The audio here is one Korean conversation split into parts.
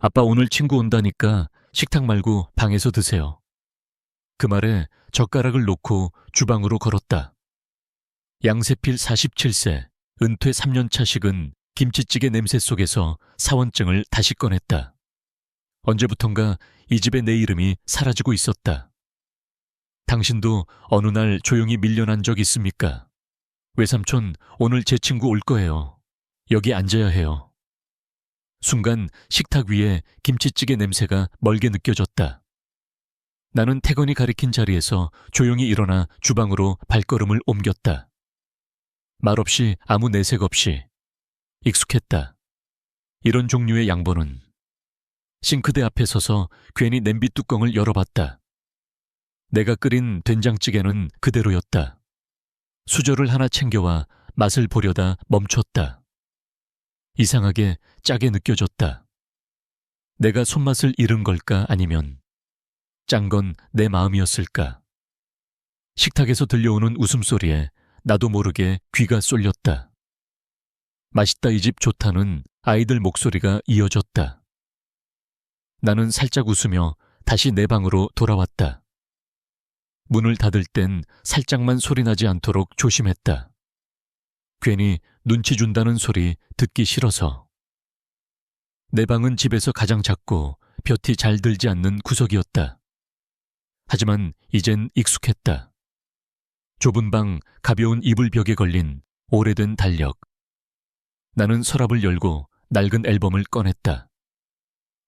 아빠 오늘 친구 온다니까 식탁 말고 방에서 드세요. 그 말에 젓가락을 놓고 주방으로 걸었다. 양세필 47세, 은퇴 3년차 식은 김치찌개 냄새 속에서 사원증을 다시 꺼냈다. 언제부턴가 이 집에 내 이름이 사라지고 있었다. 당신도 어느 날 조용히 밀려난 적 있습니까? 외삼촌, 오늘 제 친구 올 거예요. 여기 앉아야 해요. 순간 식탁 위에 김치찌개 냄새가 멀게 느껴졌다. 나는 태건이 가리킨 자리에서 조용히 일어나 주방으로 발걸음을 옮겼다. 말없이 아무 내색 없이. 익숙했다. 이런 종류의 양보는. 싱크대 앞에 서서 괜히 냄비 뚜껑을 열어봤다. 내가 끓인 된장찌개는 그대로였다. 수저를 하나 챙겨와 맛을 보려다 멈췄다. 이상하게 짜게 느껴졌다. 내가 손맛을 잃은 걸까 아니면 짠 건 내 마음이었을까? 식탁에서 들려오는 웃음소리에 나도 모르게 귀가 쏠렸다. 맛있다 이 집 좋다는 아이들 목소리가 이어졌다. 나는 살짝 웃으며 다시 내 방으로 돌아왔다. 문을 닫을 땐 살짝만 소리나지 않도록 조심했다. 괜히 눈치 준다는 소리 듣기 싫어서. 내 방은 집에서 가장 작고 볕이 잘 들지 않는 구석이었다. 하지만 이젠 익숙했다. 좁은 방, 가벼운 이불 벽에 걸린 오래된 달력. 나는 서랍을 열고 낡은 앨범을 꺼냈다.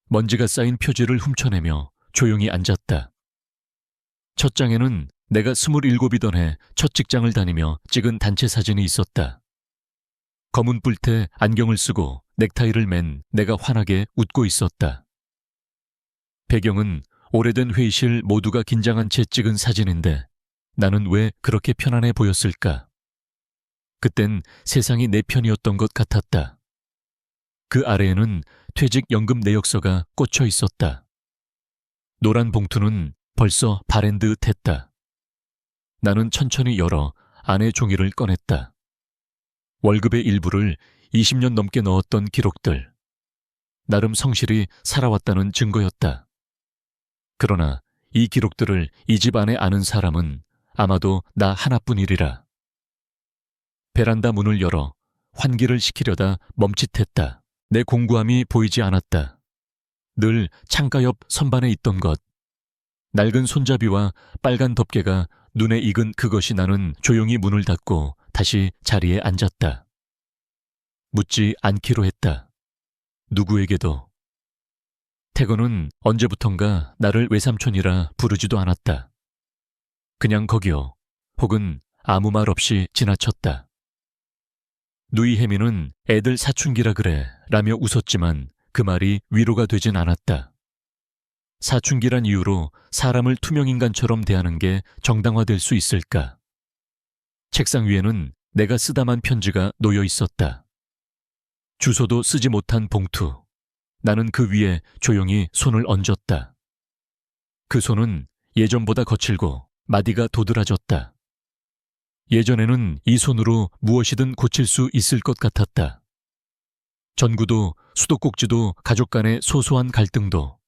먼지가 쌓인 표지를 훔쳐내며 조용히 앉았다. 첫 장에는 내가 27이던 해 첫 직장을 다니며 찍은 단체 사진이 있었다. 검은 뿔테 안경을 쓰고 넥타이를 맨 내가 환하게 웃고 있었다. 배경은 오래된 회의실 모두가 긴장한 채 찍은 사진인데 나는 왜 그렇게 편안해 보였을까? 그땐 세상이 내 편이었던 것 같았다. 그 아래에는 퇴직연금 내역서가 꽂혀 있었다. 노란 봉투는 벌써 바랜 듯 했다. 나는 천천히 열어 안에 종이를 꺼냈다. 월급의 일부를 20년 넘게 넣었던 기록들. 나름 성실히 살아왔다는 증거였다. 그러나 이 기록들을 이 집 안에 아는 사람은 아마도 나 하나뿐이리라. 베란다 문을 열어 환기를 시키려다 멈칫했다. 내 공구함이 보이지 않았다. 늘 창가 옆 선반에 있던 것. 낡은 손잡이와 빨간 덮개가 눈에 익은 그것이. 나는 조용히 문을 닫고 다시 자리에 앉았다. 묻지 않기로 했다. 누구에게도. 태건은 언제부턴가 나를 외삼촌이라 부르지도 않았다. 그냥 거기요. 혹은 아무 말 없이 지나쳤다. 누이 혜미는 애들 사춘기라 그래 라며 웃었지만 그 말이 위로가 되진 않았다. 사춘기란 이유로 사람을 투명인간처럼 대하는 게 정당화될 수 있을까? 책상 위에는 내가 쓰다만 편지가 놓여 있었다. 주소도 쓰지 못한 봉투. 나는 그 위에 조용히 손을 얹었다. 그 손은 예전보다 거칠고 마디가 도드라졌다. 예전에는 이 손으로 무엇이든 고칠 수 있을 것 같았다. 전구도 수도꼭지도 가족 간의 소소한 갈등도.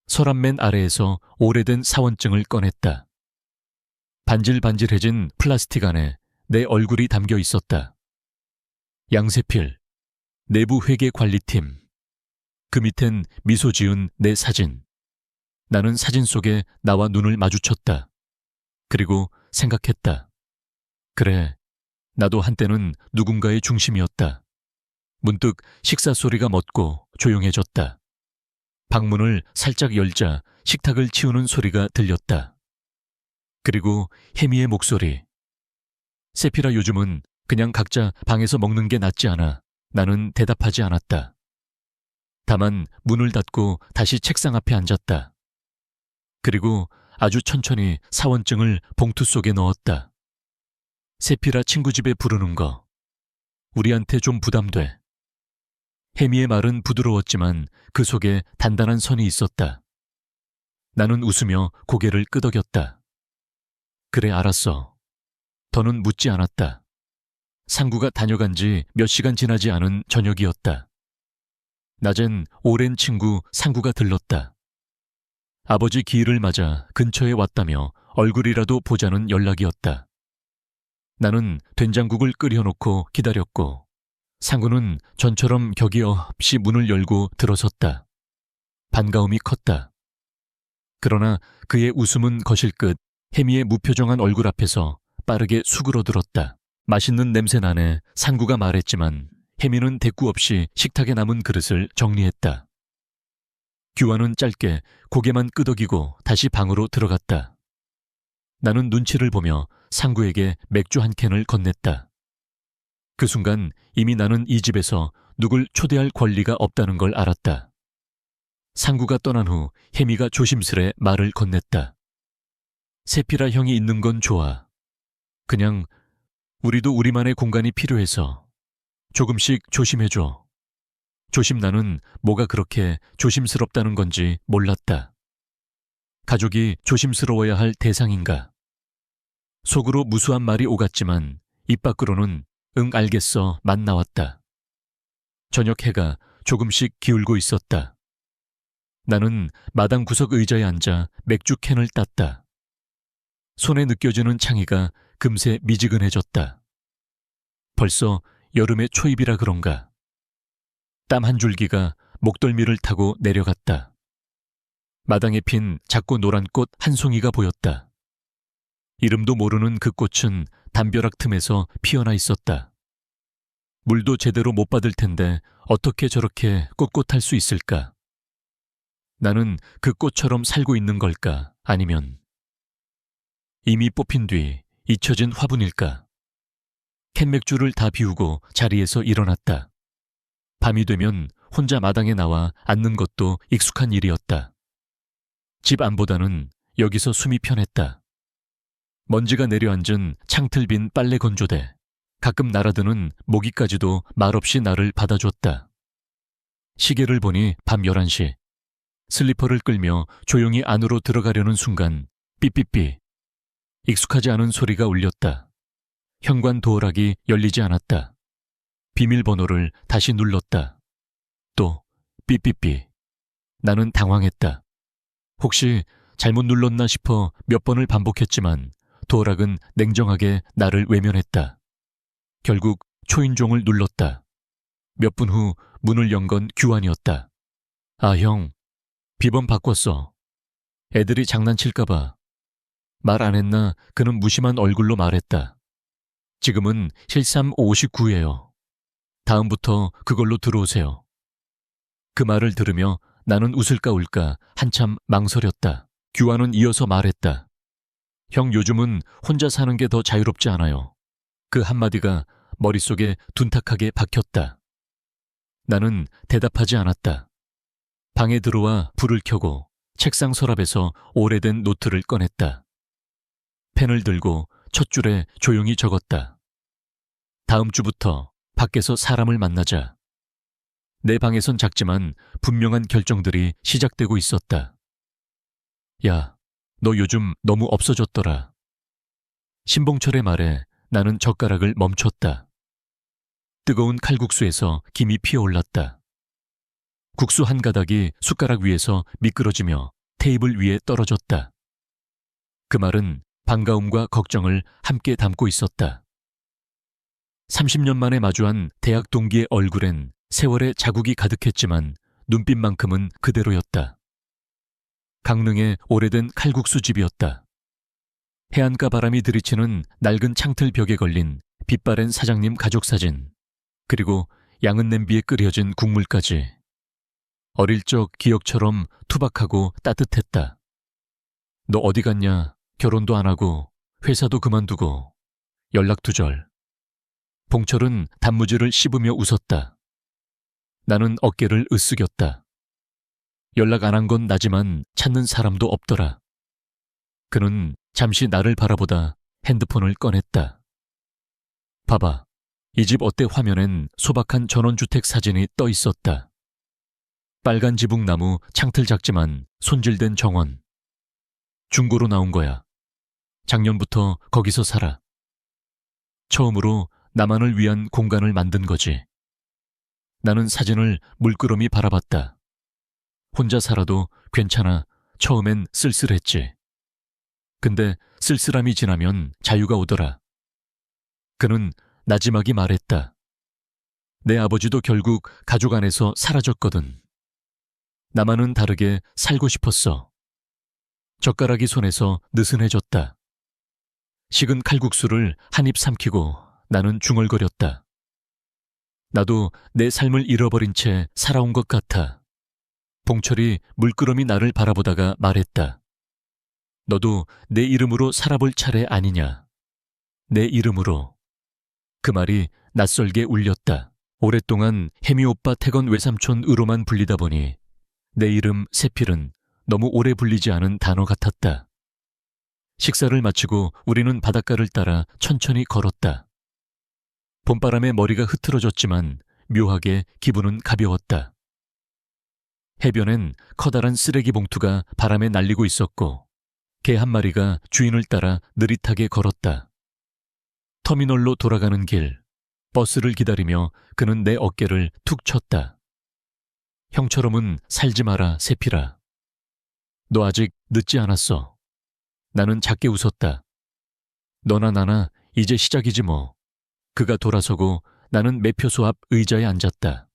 서랍 맨 아래에서 오래된 사원증을 꺼냈다. 반질반질해진 플라스틱 안에 내 얼굴이 담겨 있었다. 양세필, 내부 회계 관리팀. 그 밑엔 미소 지은 내 사진. 나는 사진 속에 나와 눈을 마주쳤다. 그리고 생각했다. 그래, 나도 한때는 누군가의 중심이었다. 문득 식사 소리가 멎고 조용해졌다. 방문을 살짝 열자 식탁을 치우는 소리가 들렸다. 그리고 혜미의 목소리. 세필아, 요즘은 그냥 각자 방에서 먹는 게 낫지 않아. 나는 대답하지 않았다. 다만 문을 닫고 다시 책상 앞에 앉았다. 그리고 아주 천천히 사원증을 봉투 속에 넣었다. 세필아 친구 집에 부르는 거. 우리한테 좀 부담돼. 혜미의 말은 부드러웠지만 그 속에 단단한 선이 있었다. 나는 웃으며 고개를 끄덕였다. 그래, 알았어. 더는 묻지 않았다. 상구가 다녀간 지 몇 시간 지나지 않은 저녁이었다. 낮엔 오랜 친구 상구가 들렀다. 아버지 기일을 맞아 근처에 왔다며 얼굴이라도 보자는 연락이었다. 나는 된장국을 끓여놓고 기다렸고 상구는 전처럼 격이 없이 문을 열고 들어섰다. 반가움이 컸다. 그러나 그의 웃음은 거실 끝 혜미의 무표정한 얼굴 앞에서 빠르게 수그러들었다. 맛있는 냄새 나네. 상구가 말했지만 혜미는 대꾸 없이 식탁에 남은 그릇을 정리했다. 규환은 짧게 고개만 끄덕이고 다시 방으로 들어갔다. 나는 눈치를 보며 상구에게 맥주 한 캔을 건넸다. 그 순간 이미 나는 이 집에서 누굴 초대할 권리가 없다는 걸 알았다. 상구가 떠난 후 혜미가 조심스레 말을 건넸다. 세피라 형이 있는 건 좋아. 그냥 우리도 우리만의 공간이 필요해서 조금씩 조심해줘. 조심. 나는 뭐가 그렇게 조심스럽다는 건지 몰랐다. 가족이 조심스러워야 할 대상인가? 속으로 무수한 말이 오갔지만 입 밖으로는 응 알겠어 만 나왔다. 저녁 해가 조금씩 기울고 있었다. 나는 마당 구석 의자에 앉아 맥주 캔을 땄다. 손에 느껴지는 창의가 금세 미지근해졌다. 벌써 여름의 초입이라 그런가. 땀 한 줄기가 목덜미를 타고 내려갔다. 마당에 핀 작고 노란 꽃 한 송이가 보였다. 이름도 모르는 그 꽃은 담벼락 틈에서 피어나 있었다. 물도 제대로 못 받을 텐데 어떻게 저렇게 꼿꼿할 수 있을까? 나는 그 꽃처럼 살고 있는 걸까? 아니면 이미 뽑힌 뒤 잊혀진 화분일까? 캔맥주를 다 비우고 자리에서 일어났다. 밤이 되면 혼자 마당에 나와 앉는 것도 익숙한 일이었다. 집 안보다는 여기서 숨이 편했다. 먼지가 내려앉은 창틀 빈 빨래 건조대, 가끔 날아드는 모기까지도 말없이 나를 받아줬다. 시계를 보니 밤 11시. 슬리퍼를 끌며 조용히 안으로 들어가려는 순간 삐삐삐. 익숙하지 않은 소리가 울렸다. 현관 도어락이 열리지 않았다. 비밀번호를 다시 눌렀다. 또 삐삐삐. 나는 당황했다. 혹시 잘못 눌렀나 싶어 몇 번을 반복했지만 도어락은 냉정하게 나를 외면했다. 결국 초인종을 눌렀다. 몇 분 후 문을 연 건 규환이었다. 아, 형. 비번 바꿨어. 애들이 장난칠까봐. 말 안 했나 그는 무심한 얼굴로 말했다. 지금은 1359예요. 다음부터 그걸로 들어오세요. 그 말을 들으며 나는 웃을까 울까 한참 망설였다. 규환은 이어서 말했다. 형 요즘은 혼자 사는 게 더 자유롭지 않아요. 그 한마디가 머릿속에 둔탁하게 박혔다. 나는 대답하지 않았다. 방에 들어와 불을 켜고 책상 서랍에서 오래된 노트를 꺼냈다. 펜을 들고 첫 줄에 조용히 적었다. 다음 주부터 밖에서 사람을 만나자. 내 방에선 작지만 분명한 결정들이 시작되고 있었다. 야, 너 요즘 너무 없어졌더라. 신봉철의 말에 나는 젓가락을 멈췄다. 뜨거운 칼국수에서 김이 피어올랐다. 국수 한 가닥이 숟가락 위에서 미끄러지며 테이블 위에 떨어졌다. 그 말은 반가움과 걱정을 함께 담고 있었다. 30년 만에 마주한 대학 동기의 얼굴엔 세월의 자국이 가득했지만 눈빛만큼은 그대로였다. 강릉의 오래된 칼국수집이었다. 해안가 바람이 들이치는 낡은 창틀 벽에 걸린 빛바랜 사장님 가족 사진, 그리고 양은 냄비에 끓여진 국물까지. 어릴 적 기억처럼 투박하고 따뜻했다. 너 어디 갔냐? 결혼도 안 하고 회사도 그만두고 연락 두절. 봉철은 단무지를 씹으며 웃었다. 나는 어깨를 으쓱였다. 연락 안 한 건 나지만 찾는 사람도 없더라. 그는 잠시 나를 바라보다 핸드폰을 꺼냈다. 봐봐. 이 집 어때? 화면엔 소박한 전원주택 사진이 떠 있었다. 빨간 지붕나무, 창틀 작지만 손질된 정원. 중고로 나온 거야. 작년부터 거기서 살아. 처음으로 나만을 위한 공간을 만든 거지. 나는 사진을 물끄러미 바라봤다. 혼자 살아도 괜찮아. 처음엔 쓸쓸했지. 근데 쓸쓸함이 지나면 자유가 오더라. 그는 나지막이 말했다. 내 아버지도 결국 가족 안에서 사라졌거든. 나만은 다르게 살고 싶었어. 젓가락이 손에서 느슨해졌다. 식은 칼국수를 한 입 삼키고 나는 중얼거렸다. 나도 내 삶을 잃어버린 채 살아온 것 같아. 봉철이 물끄러미 나를 바라보다가 말했다. 너도 내 이름으로 살아볼 차례 아니냐. 내 이름으로. 그 말이 낯설게 울렸다. 오랫동안 혜미 오빠 태건 외삼촌으로만 불리다 보니 내 이름 세필은 너무 오래 불리지 않은 단어 같았다. 식사를 마치고 우리는 바닷가를 따라 천천히 걸었다. 봄바람에 머리가 흐트러졌지만 묘하게 기분은 가벼웠다. 해변엔 커다란 쓰레기 봉투가 바람에 날리고 있었고 개 한 마리가 주인을 따라 느릿하게 걸었다. 터미널로 돌아가는 길, 버스를 기다리며 그는 내 어깨를 툭 쳤다. 형처럼은 살지 마라, 세필아. 너 아직 늦지 않았어. 나는 작게 웃었다. 너나 나나 이제 시작이지 뭐. 그가 돌아서고 나는 매표소 앞 의자에 앉았다.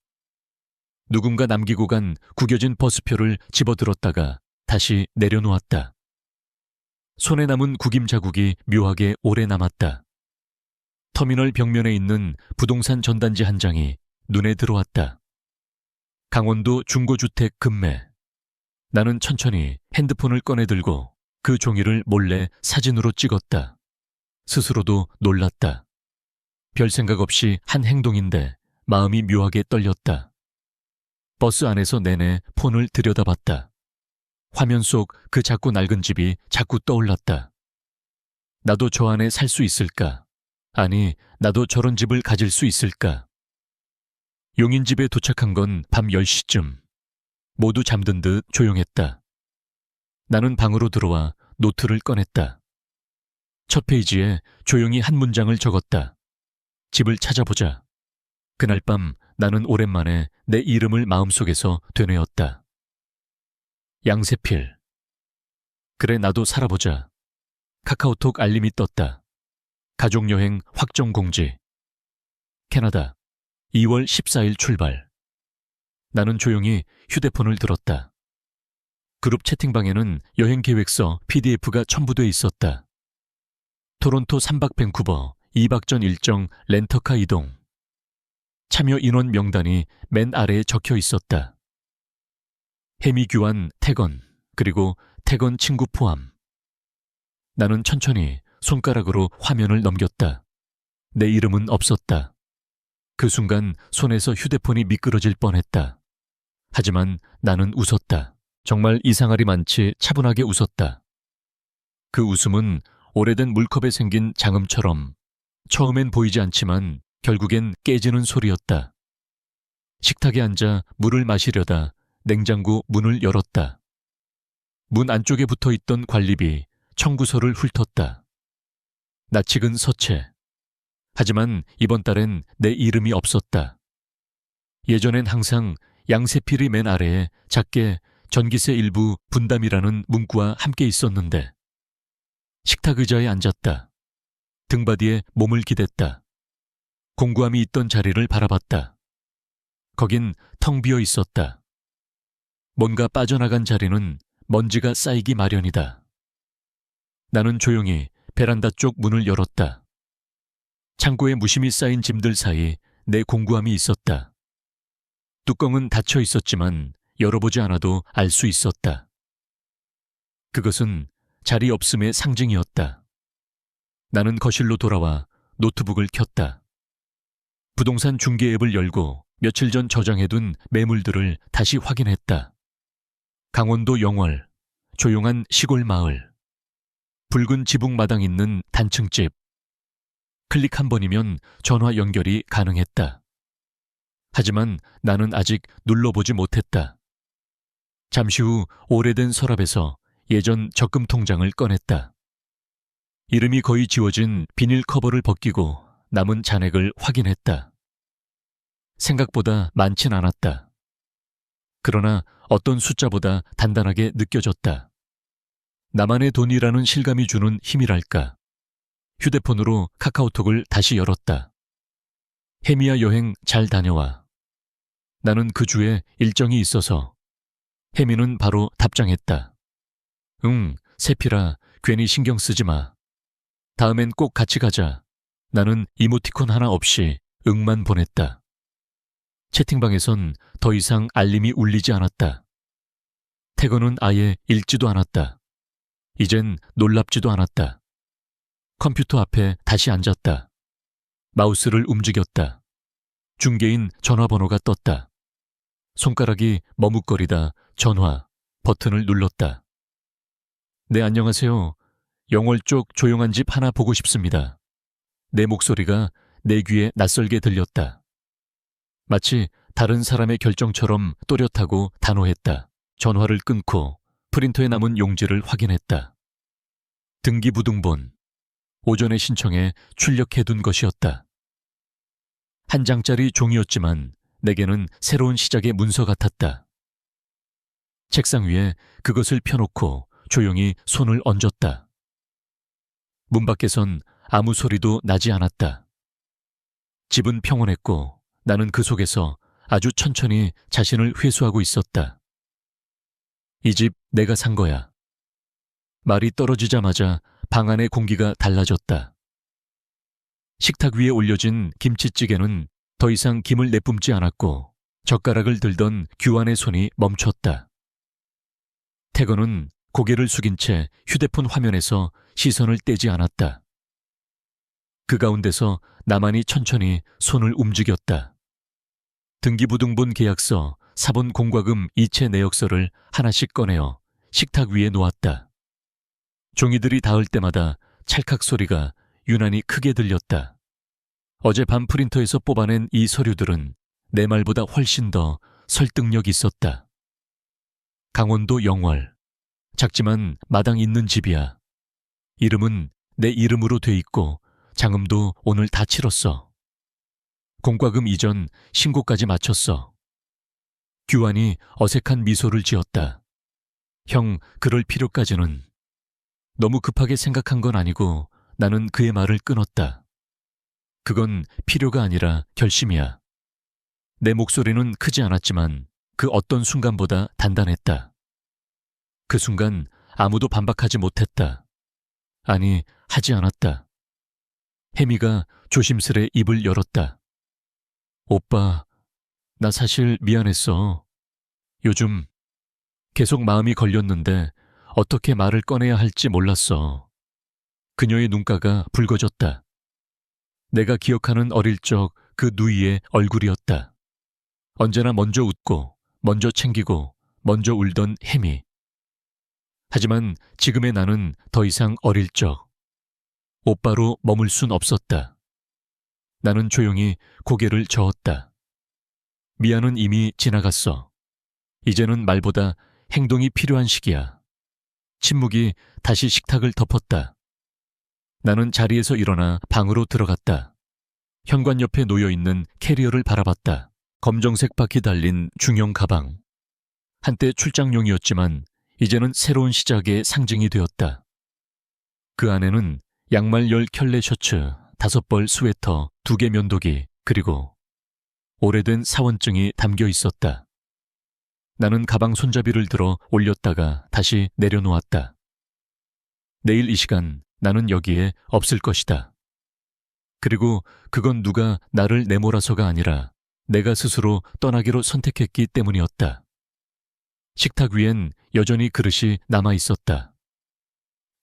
누군가 남기고 간 구겨진 버스표를 집어들었다가 다시 내려놓았다. 손에 남은 구김 자국이 묘하게 오래 남았다. 터미널 벽면에 있는 부동산 전단지 한 장이 눈에 들어왔다. 강원도 중고주택 급매. 나는 천천히 핸드폰을 꺼내 들고 그 종이를 몰래 사진으로 찍었다. 스스로도 놀랐다. 별 생각 없이 한 행동인데 마음이 묘하게 떨렸다. 버스 안에서 내내 폰을 들여다봤다. 화면 속 그 작고 낡은 집이 자꾸 떠올랐다. 나도 저 안에 살 수 있을까? 아니, 나도 저런 집을 가질 수 있을까? 용인집에 도착한 건 밤 10시쯤. 모두 잠든 듯 조용했다. 나는 방으로 들어와 노트를 꺼냈다. 첫 페이지에 조용히 한 문장을 적었다. 집을 찾아보자. 그날 밤 나는 오랜만에 내 이름을 마음속에서 되뇌었다. 양세필. 그래, 나도 살아보자. 카카오톡 알림이 떴다. 가족여행 확정 공지. 캐나다 2월 14일 출발. 나는 조용히 휴대폰을 들었다. 그룹 채팅방에는 여행 계획서 PDF가 첨부돼 있었다. 토론토 3박 밴쿠버 2박 전 일정 렌터카 이동. 참여 인원 명단이 맨 아래에 적혀 있었다. 혜미 규환 태건, 그리고 태건 친구 포함. 나는 천천히 손가락으로 화면을 넘겼다. 내 이름은 없었다. 그 순간 손에서 휴대폰이 미끄러질 뻔했다. 하지만 나는 웃었다. 정말 이상하리 많지 차분하게 웃었다. 그 웃음은 오래된 물컵에 생긴 장음처럼 처음엔 보이지 않지만 결국엔 깨지는 소리였다. 식탁에 앉아 물을 마시려다 냉장고 문을 열었다. 문 안쪽에 붙어있던 관리비, 청구서를 훑었다. 낯익은 서체. 하지만 이번 달엔 내 이름이 없었다. 예전엔 항상 양세필이 맨 아래에 작게 전기세 일부 분담이라는 문구와 함께 있었는데 식탁 의자에 앉았다. 등받이에 몸을 기댔다. 공구함이 있던 자리를 바라봤다. 거긴 텅 비어 있었다. 뭔가 빠져나간 자리는 먼지가 쌓이기 마련이다. 나는 조용히 베란다 쪽 문을 열었다. 창고에 무심히 쌓인 짐들 사이 내 공구함이 있었다. 뚜껑은 닫혀 있었지만 열어보지 않아도 알 수 있었다. 그것은 자리 없음의 상징이었다. 나는 거실로 돌아와 노트북을 켰다. 부동산 중개 앱을 열고 며칠 전 저장해둔 매물들을 다시 확인했다. 강원도 영월, 조용한 시골 마을, 붉은 지붕 마당 있는 단층집. 클릭 한 번이면 전화 연결이 가능했다. 하지만 나는 아직 눌러보지 못했다. 잠시 후 오래된 서랍에서 예전 적금 통장을 꺼냈다. 이름이 거의 지워진 비닐 커버를 벗기고 남은 잔액을 확인했다. 생각보다 많진 않았다. 그러나 어떤 숫자보다 단단하게 느껴졌다. 나만의 돈이라는 실감이 주는 힘이랄까. 휴대폰으로 카카오톡을 다시 열었다. 혜미야 여행 잘 다녀와. 나는 그 주에 일정이 있어서. 혜미는 바로 답장했다. 응, 세필아, 괜히 신경 쓰지 마. 다음엔 꼭 같이 가자. 나는 이모티콘 하나 없이 응만 보냈다. 채팅방에선 더 이상 알림이 울리지 않았다. 태건은 아예 읽지도 않았다. 이젠 놀랍지도 않았다. 컴퓨터 앞에 다시 앉았다. 마우스를 움직였다. 중개인 전화번호가 떴다. 손가락이 머뭇거리다 전화 버튼을 눌렀다. 네, 안녕하세요. 영월 쪽 조용한 집 하나 보고 싶습니다. 내 목소리가 내 귀에 낯설게 들렸다. 마치 다른 사람의 결정처럼 또렷하고 단호했다. 전화를 끊고 프린터에 남은 용지를 확인했다. 등기부등본. 오전에 신청해 출력해둔 것이었다. 한 장짜리 종이였지만 내게는 새로운 시작의 문서 같았다. 책상 위에 그것을 펴놓고 조용히 손을 얹었다. 문 밖에선 아무 소리도 나지 않았다. 집은 평온했고 나는 그 속에서 아주 천천히 자신을 회수하고 있었다. 이 집 내가 산 거야. 말이 떨어지자마자 방 안의 공기가 달라졌다. 식탁 위에 올려진 김치찌개는 더 이상 김을 내뿜지 않았고 젓가락을 들던 규환의 손이 멈췄다. 태건은 고개를 숙인 채 휴대폰 화면에서 시선을 떼지 않았다. 그 가운데서 나만이 천천히 손을 움직였다. 등기부등본 계약서, 사본 공과금 이체 내역서를 하나씩 꺼내어 식탁 위에 놓았다. 종이들이 닿을 때마다 찰칵 소리가 유난히 크게 들렸다. 어젯밤 프린터에서 뽑아낸 이 서류들은 내 말보다 훨씬 더 설득력 있었다. 강원도 영월. 작지만 마당 있는 집이야. 이름은 내 이름으로 돼 있고 장음도 오늘 다 치렀어. 공과금 이전 신고까지 마쳤어. 규환이 어색한 미소를 지었다. 형, 그럴 필요까지는. 너무 급하게 생각한 건 아니고 나는 그의 말을 끊었다. 그건 필요가 아니라 결심이야. 내 목소리는 크지 않았지만 그 어떤 순간보다 단단했다. 그 순간 아무도 반박하지 못했다. 아니, 하지 않았다. 혜미가 조심스레 입을 열었다. 오빠, 나 사실 미안했어. 요즘 계속 마음이 걸렸는데 어떻게 말을 꺼내야 할지 몰랐어. 그녀의 눈가가 붉어졌다. 내가 기억하는 어릴 적 그 누이의 얼굴이었다. 언제나 먼저 웃고, 먼저 챙기고, 먼저 울던 혜미. 하지만 지금의 나는 더 이상 어릴 적 오빠로 머물 순 없었다. 나는 조용히 고개를 저었다. 미안은 이미 지나갔어. 이제는 말보다 행동이 필요한 시기야. 침묵이 다시 식탁을 덮었다. 나는 자리에서 일어나 방으로 들어갔다. 현관 옆에 놓여있는 캐리어를 바라봤다. 검정색 바퀴 달린 중형 가방. 한때 출장용이었지만 이제는 새로운 시작의 상징이 되었다. 그 안에는 양말 10켤레 셔츠, 5벌 스웨터, 2개 면도기, 그리고 오래된 사원증이 담겨 있었다. 나는 가방 손잡이를 들어 올렸다가 다시 내려놓았다. 내일 이 시간 나는 여기에 없을 것이다. 그리고 그건 누가 나를 내몰아서가 아니라 내가 스스로 떠나기로 선택했기 때문이었다. 식탁 위엔 여전히 그릇이 남아 있었다.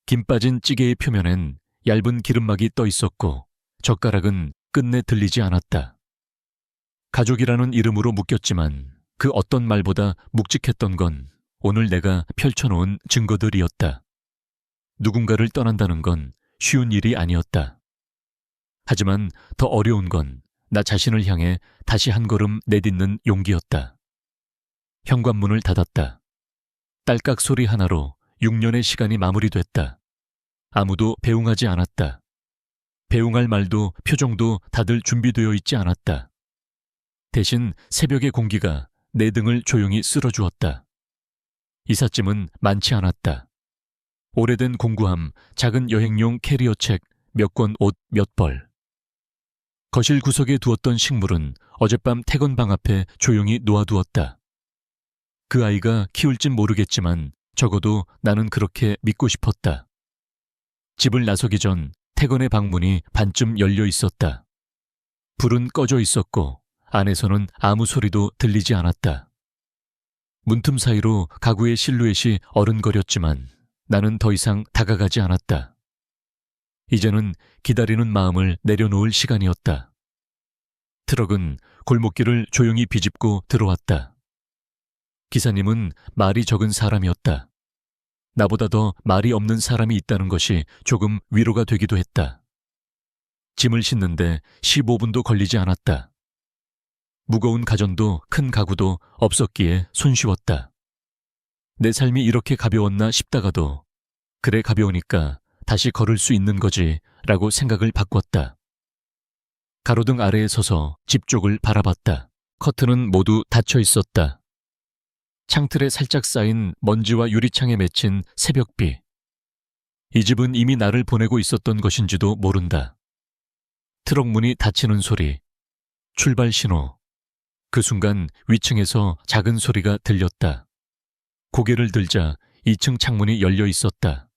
김 빠진 찌개의 표면엔 얇은 기름막이 떠 있었고 젓가락은 끝내 들리지 않았다. 가족이라는 이름으로 묶였지만 그 어떤 말보다 묵직했던 건 오늘 내가 펼쳐놓은 증거들이었다. 누군가를 떠난다는 건 쉬운 일이 아니었다. 하지만 더 어려운 건 나 자신을 향해 다시 한 걸음 내딛는 용기였다. 현관문을 닫았다. 딸깍 소리 하나로 6년의 시간이 마무리됐다. 아무도 배웅하지 않았다. 배웅할 말도 표정도 다들 준비되어 있지 않았다. 대신 새벽의 공기가 내 등을 조용히 쓸어주었다. 이삿짐은 많지 않았다. 오래된 공구함, 작은 여행용 캐리어책, 몇 권 옷 몇 벌. 거실 구석에 두었던 식물은 어젯밤 퇴근방 앞에 조용히 놓아두었다. 그 아이가 키울진 모르겠지만 적어도 나는 그렇게 믿고 싶었다. 집을 나서기 전 퇴근의 방문이 반쯤 열려 있었다. 불은 꺼져 있었고 안에서는 아무 소리도 들리지 않았다. 문틈 사이로 가구의 실루엣이 어른거렸지만 나는 더 이상 다가가지 않았다. 이제는 기다리는 마음을 내려놓을 시간이었다. 트럭은 골목길을 조용히 비집고 들어왔다. 기사님은 말이 적은 사람이었다. 나보다 더 말이 없는 사람이 있다는 것이 조금 위로가 되기도 했다. 짐을 싣는데 15분도 걸리지 않았다. 무거운 가전도 큰 가구도 없었기에 손쉬웠다. 내 삶이 이렇게 가벼웠나 싶다가도 그래 가벼우니까 다시 걸을 수 있는 거지 라고 생각을 바꿨다. 가로등 아래에 서서 집 쪽을 바라봤다. 커튼은 모두 닫혀 있었다. 창틀에 살짝 쌓인 먼지와 유리창에 맺힌 새벽비. 이 집은 이미 나를 보내고 있었던 것인지도 모른다. 트럭 문이 닫히는 소리, 출발 신호. 그 순간 위층에서 작은 소리가 들렸다. 고개를 들자 2층 창문이 열려 있었다.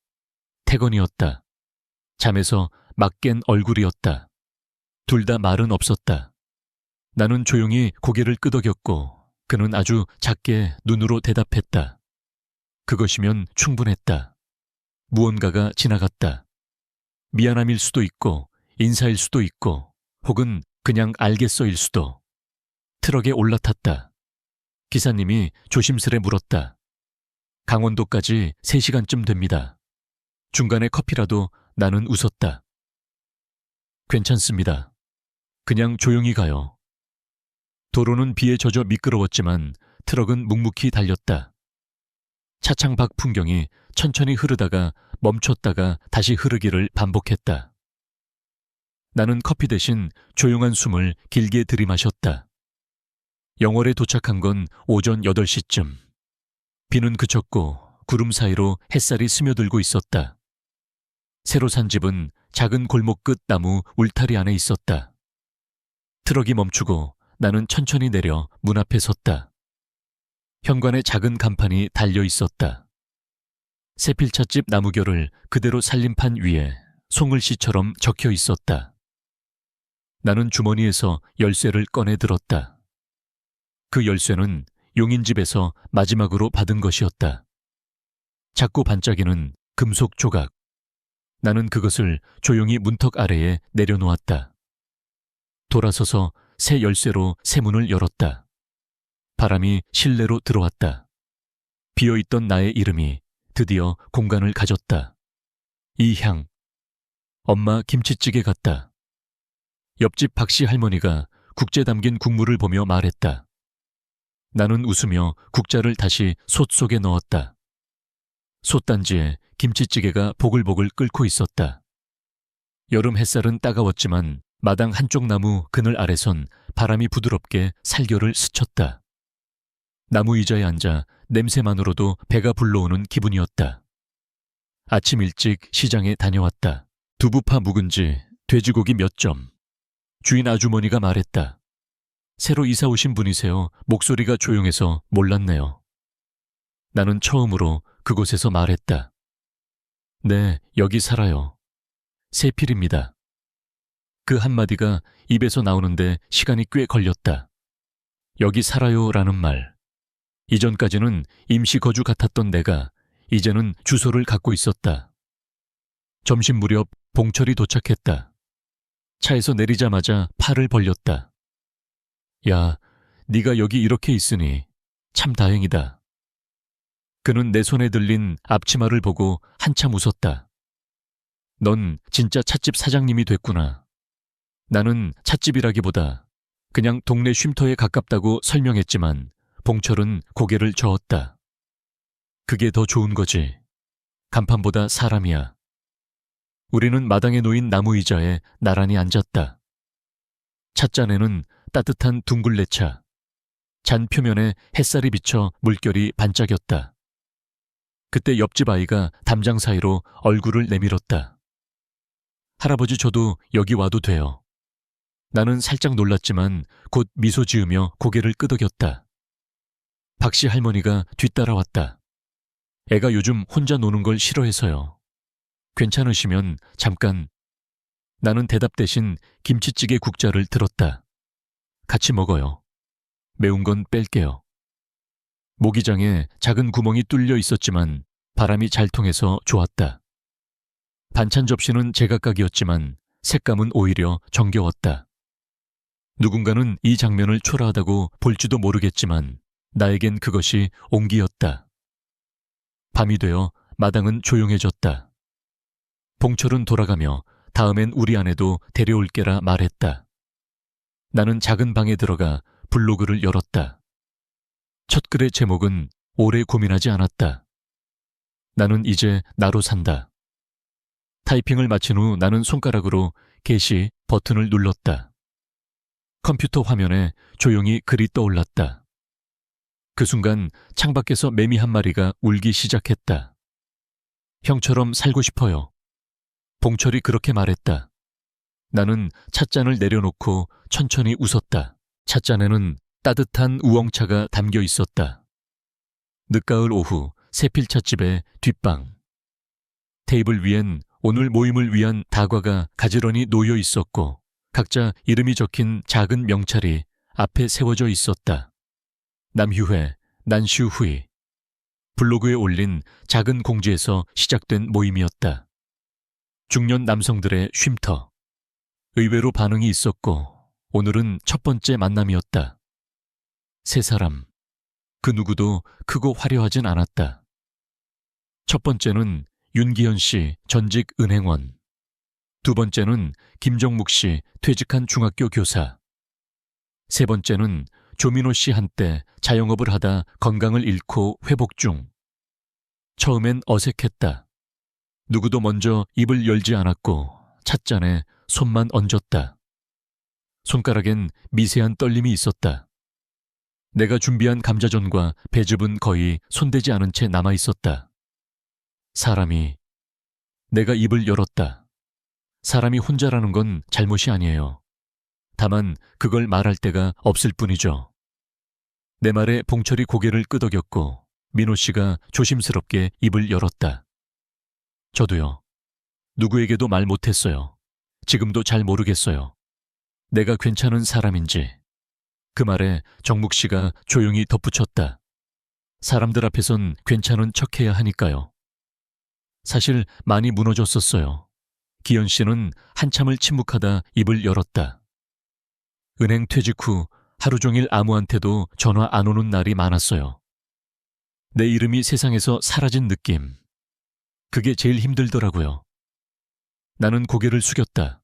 태건이었다. 잠에서 막 깬 얼굴이었다. 둘 다 말은 없었다. 나는 조용히 고개를 끄덕였고 그는 아주 작게 눈으로 대답했다. 그것이면 충분했다. 무언가가 지나갔다. 미안함일 수도 있고 인사일 수도 있고 혹은 그냥 알겠어일 수도. 트럭에 올라탔다. 기사님이 조심스레 물었다. 강원도까지 3시간쯤 됩니다. 중간에 커피라도. 나는 웃었다. 괜찮습니다. 그냥 조용히 가요. 도로는 비에 젖어 미끄러웠지만 트럭은 묵묵히 달렸다. 차창 밖 풍경이 천천히 흐르다가 멈췄다가 다시 흐르기를 반복했다. 나는 커피 대신 조용한 숨을 길게 들이마셨다. 영월에 도착한 건 오전 8시쯤. 비는 그쳤고 구름 사이로 햇살이 스며들고 있었다. 새로 산 집은 작은 골목 끝 나무 울타리 안에 있었다. 트럭이 멈추고 나는 천천히 내려 문 앞에 섰다. 현관에 작은 간판이 달려 있었다. 새필찻집 나무결을 그대로 살림판 위에 송글씨처럼 적혀 있었다. 나는 주머니에서 열쇠를 꺼내 들었다. 그 열쇠는 용인집에서 마지막으로 받은 것이었다. 작고 반짝이는 금속 조각. 나는 그것을 조용히 문턱 아래에 내려놓았다. 돌아서서 새 열쇠로 새 문을 열었다. 바람이 실내로 들어왔다. 비어있던 나의 이름이 드디어 공간을 가졌다. 이향. 엄마 김치찌개 같다. 옆집 박씨 할머니가 국재 담긴 국물을 보며 말했다. 나는 웃으며 국자를 다시 솥 속에 넣었다. 솥단지에 김치찌개가 보글보글 끓고 있었다. 여름 햇살은 따가웠지만 마당 한쪽 나무 그늘 아래선 바람이 부드럽게 살결을 스쳤다. 나무 의자에 앉아 냄새만으로도 배가 불러오는 기분이었다. 아침 일찍 시장에 다녀왔다. 두부파 묵은지, 돼지고기 몇 점. 주인 아주머니가 말했다. 새로 이사 오신 분이세요. 목소리가 조용해서 몰랐네요. 나는 처음으로 그곳에서 말했다. 네, 여기 살아요. 세필입니다. 그 한마디가 입에서 나오는데 시간이 꽤 걸렸다. 여기 살아요라는 말. 이전까지는 임시 거주 같았던 내가 이제는 주소를 갖고 있었다. 점심 무렵 봉철이 도착했다. 차에서 내리자마자 팔을 벌렸다. 야, 네가 여기 이렇게 있으니 참 다행이다. 그는 내 손에 들린 앞치마를 보고 한참 웃었다. 넌 진짜 찻집 사장님이 됐구나. 나는 찻집이라기보다 그냥 동네 쉼터에 가깝다고 설명했지만 봉철은 고개를 저었다. 그게 더 좋은 거지. 간판보다 사람이야. 우리는 마당에 놓인 나무 의자에 나란히 앉았다. 찻잔에는 따뜻한 둥글레차. 잔 표면에 햇살이 비쳐 물결이 반짝였다. 그때 옆집 아이가 담장 사이로 얼굴을 내밀었다. 할아버지, 저도 여기 와도 돼요. 나는 살짝 놀랐지만 곧 미소 지으며 고개를 끄덕였다. 박씨 할머니가 뒤따라왔다. 애가 요즘 혼자 노는 걸 싫어해서요. 괜찮으시면 잠깐. 나는 대답 대신 김치찌개 국자를 들었다. 같이 먹어요. 매운 건 뺄게요. 모기장에 작은 구멍이 뚫려 있었지만 바람이 잘 통해서 좋았다. 반찬 접시는 제각각이었지만 색감은 오히려 정겨웠다. 누군가는 이 장면을 초라하다고 볼지도 모르겠지만 나에겐 그것이 온기였다. 밤이 되어 마당은 조용해졌다. 봉철은 돌아가며 다음엔 우리 아내도 데려올게라 말했다. 나는 작은 방에 들어가 블로그를 열었다. 첫 글의 제목은 오래 고민하지 않았다. 나는 이제 나로 산다. 타이핑을 마친 후 나는 손가락으로 게시 버튼을 눌렀다. 컴퓨터 화면에 조용히 글이 떠올랐다. 그 순간 창밖에서 매미 한 마리가 울기 시작했다. 형처럼 살고 싶어요. 봉철이 그렇게 말했다. 나는 찻잔을 내려놓고 천천히 웃었다. 찻잔에는 따뜻한 우엉차가 담겨 있었다. 늦가을 오후 새필찻집의 뒷방. 테이블 위엔 오늘 모임을 위한 다과가 가지런히 놓여 있었고 각자 이름이 적힌 작은 명찰이 앞에 세워져 있었다. 남휴회, 난슈후이. 블로그에 올린 작은 공지에서 시작된 모임이었다. 중년 남성들의 쉼터. 의외로 반응이 있었고 오늘은 첫 번째 만남이었다. 세 사람. 그 누구도 크고 화려하진 않았다. 첫 번째는 윤기현 씨, 전직 은행원. 두 번째는 김정묵 씨, 퇴직한 중학교 교사. 세 번째는 조민호 씨, 한때 자영업을 하다 건강을 잃고 회복 중. 처음엔 어색했다. 누구도 먼저 입을 열지 않았고 찻잔에 손만 얹었다. 손가락엔 미세한 떨림이 있었다. 내가 준비한 감자전과 배즙은 거의 손대지 않은 채 남아있었다. 사람이. 내가 입을 열었다. 사람이 혼자라는 건 잘못이 아니에요. 다만 그걸 말할 데가 없을 뿐이죠. 내 말에 봉철이 고개를 끄덕였고 민호 씨가 조심스럽게 입을 열었다. 저도요. 누구에게도 말 못했어요. 지금도 잘 모르겠어요. 내가 괜찮은 사람인지. 그 말에 정묵 씨가 조용히 덧붙였다. 사람들 앞에선 괜찮은 척해야 하니까요. 사실 많이 무너졌었어요. 기현 씨는 한참을 침묵하다 입을 열었다. 은행 퇴직 후 하루 종일 아무한테도 전화 안 오는 날이 많았어요. 내 이름이 세상에서 사라진 느낌. 그게 제일 힘들더라고요. 나는 고개를 숙였다.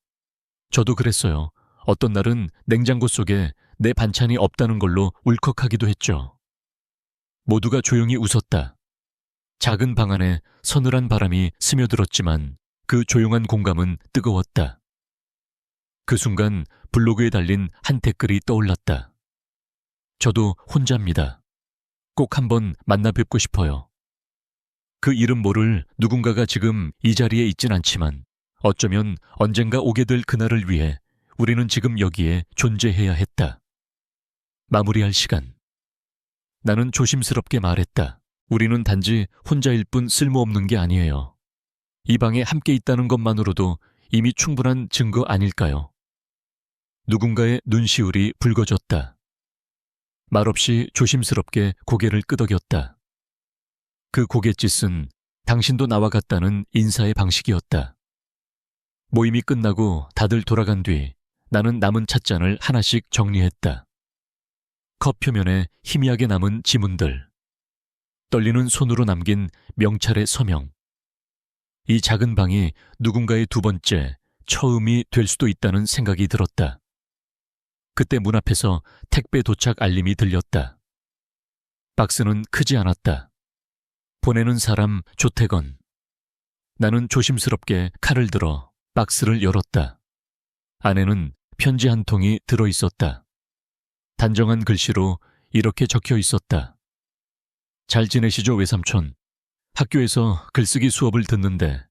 저도 그랬어요. 어떤 날은 냉장고 속에 내 반찬이 없다는 걸로 울컥하기도 했죠. 모두가 조용히 웃었다. 작은 방 안에 서늘한 바람이 스며들었지만 그 조용한 공감은 뜨거웠다. 그 순간 블로그에 달린 한 댓글이 떠올랐다. 저도 혼자입니다. 꼭 한번 만나 뵙고 싶어요. 그 이름 모를 누군가가 지금 이 자리에 있진 않지만 어쩌면 언젠가 오게 될 그날을 위해 우리는 지금 여기에 존재해야 했다. 마무리할 시간. 나는 조심스럽게 말했다. 우리는 단지 혼자일 뿐 쓸모없는 게 아니에요. 이 방에 함께 있다는 것만으로도 이미 충분한 증거 아닐까요? 누군가의 눈시울이 붉어졌다. 말없이 조심스럽게 고개를 끄덕였다. 그 고갯짓은 당신도 나와 같다는 인사의 방식이었다. 모임이 끝나고 다들 돌아간 뒤 나는 남은 찻잔을 하나씩 정리했다. 컵 표면에 희미하게 남은 지문들. 떨리는 손으로 남긴 명찰의 서명. 이 작은 방이 누군가의 두 번째, 처음이 될 수도 있다는 생각이 들었다. 그때 문 앞에서 택배 도착 알림이 들렸다. 박스는 크지 않았다. 보내는 사람 조태건. 나는 조심스럽게 칼을 들어 박스를 열었다. 안에는 편지 한 통이 들어있었다. 단정한 글씨로 이렇게 적혀 있었다. 잘 지내시죠, 외삼촌? 학교에서 글쓰기 수업을 듣는데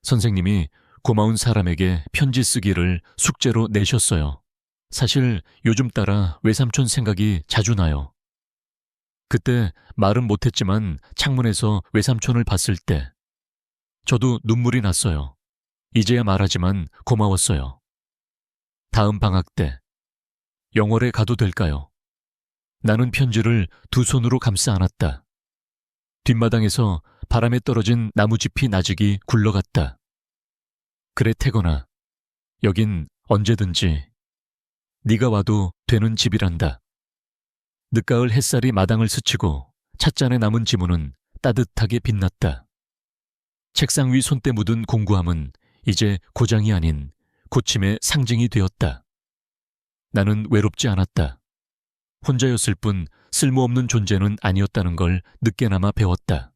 선생님이 고마운 사람에게 편지 쓰기를 숙제로 내셨어요. 사실 요즘 따라 외삼촌 생각이 자주 나요. 그때 말은 못했지만 창문에서 외삼촌을 봤을 때 저도 눈물이 났어요. 이제야 말하지만 고마웠어요. 다음 방학 때 영월에 가도 될까요? 나는 편지를 두 손으로 감싸 안았다. 뒷마당에서 바람에 떨어진 나무짚이 나직이 굴러갔다. 그래 태건아, 여긴 언제든지 네가 와도 되는 집이란다. 늦가을 햇살이 마당을 스치고 찻잔에 남은 지문은 따뜻하게 빛났다. 책상 위 손때 묻은 공구함은 이제 고장이 아닌 고침의 상징이 되었다. 나는 외롭지 않았다. 혼자였을 뿐 쓸모없는 존재는 아니었다는 걸 늦게나마 배웠다.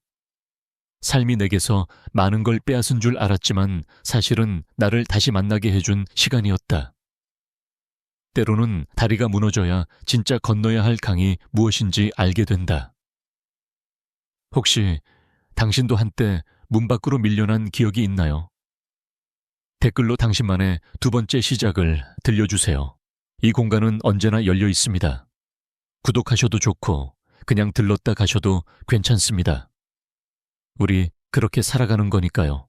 삶이 내게서 많은 걸 빼앗은 줄 알았지만 사실은 나를 다시 만나게 해준 시간이었다. 때로는 다리가 무너져야 진짜 건너야 할 강이 무엇인지 알게 된다. 혹시 당신도 한때 문 밖으로 밀려난 기억이 있나요? 댓글로 당신만의 두 번째 시작을 들려주세요. 이 공간은 언제나 열려 있습니다. 구독하셔도 좋고 그냥 들렀다 가셔도 괜찮습니다. 우리 그렇게 살아가는 거니까요.